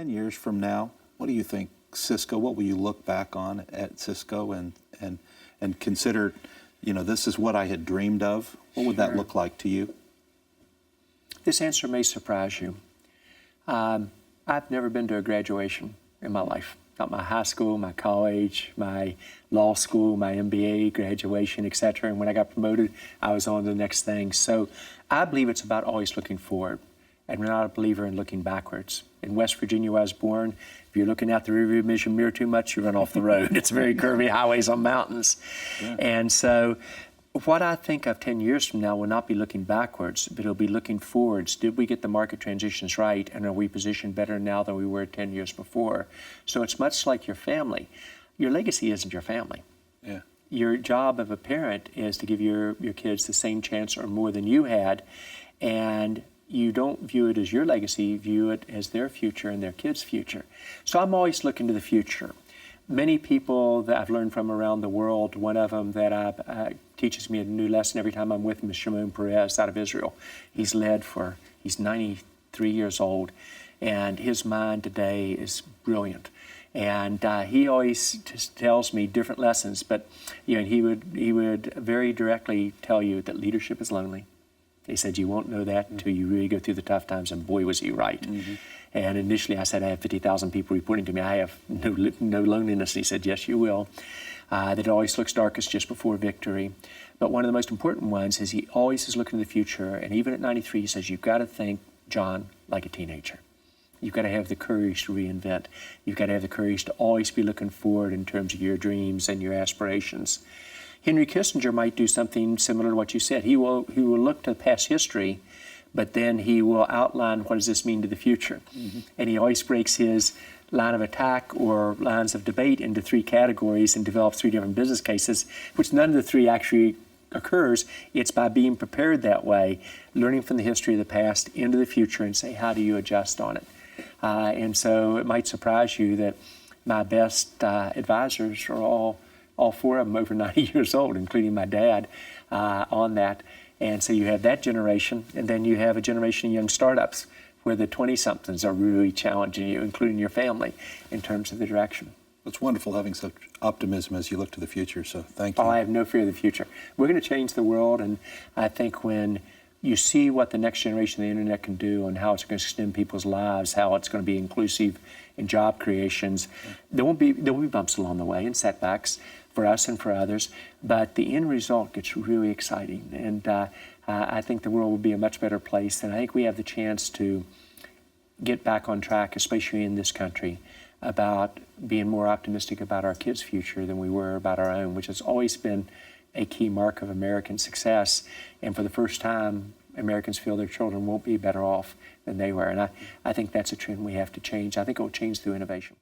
10 years from now, what do you think, Cisco, what will you look back on at Cisco and consider, this is what I had dreamed of? What would that look like to you? This answer may surprise you. I've never been to a graduation in my life. Not my high school, my college, my law school, my MBA graduation, etc. And when I got promoted, I was on to the next thing. So I believe it's about always looking forward. And we're not a believer in looking backwards. In West Virginia, where I was born, if you're looking out the rearview mirror too much, you run off the road. It's very curvy highways on mountains. Yeah. And so what I think of 10 years from now will not be looking backwards, but it'll be looking forwards. Did we get the market transitions right, and are we positioned better now than we were 10 years before? So it's much like your family. Your legacy isn't your family. Yeah. Your job of a parent is to give your kids the same chance or more than you had, and you don't view it as your legacy, you view it as their future and their kids' future. So I'm always looking to the future. Many people that I've learned from around the world, one of them that teaches me a new lesson every time I'm with him is Shimon Peres out of Israel. He's 93 years old, and his mind today is brilliant. And he always just tells me different lessons, but he would very directly tell you that leadership is lonely. He said, you won't know that until you really go through the tough times, and boy, was he right. Mm-hmm. And initially I said, I have 50,000 people reporting to me. I have no loneliness. And he said, yes, you will. That it always looks darkest just before victory. But one of the most important ones is he always is looking to the future. And even at 93, he says, you've got to think, John, like a teenager. You've got to have the courage to reinvent. You've got to have the courage to always be looking forward in terms of your dreams and your aspirations. Henry Kissinger might do something similar to what you said. He will look to past history, but then he will outline what does this mean to the future. Mm-hmm. And he always breaks his line of attack or lines of debate into 3 categories and develops 3 different business cases, which none of the 3 actually occurs. It's by being prepared that way, learning from the history of the past into the future and say, how do you adjust on it? And so it might surprise you that my best advisors are all 4 of them over 90 years old, including my dad on that. And so you have that generation, and then you have a generation of young startups where the 20-somethings are really challenging you, including your family, in terms of the direction. It's wonderful having such optimism as you look to the future, so thank you. Oh, I have no fear of the future. We're going to change the world, and I think when you see what the next generation of the internet can do and how it's going to extend people's lives, how it's going to be inclusive in job creations, there will be bumps along the way and setbacks for us and for others, but the end result gets really exciting. And I think the world will be a much better place, and I think we have the chance to get back on track, especially in this country, about being more optimistic about our kids' future than we were about our own, which has always been a key mark of American success. And for the first time, Americans feel their children won't be better off than they were. And I think that's a trend we have to change. I think it will change through innovation.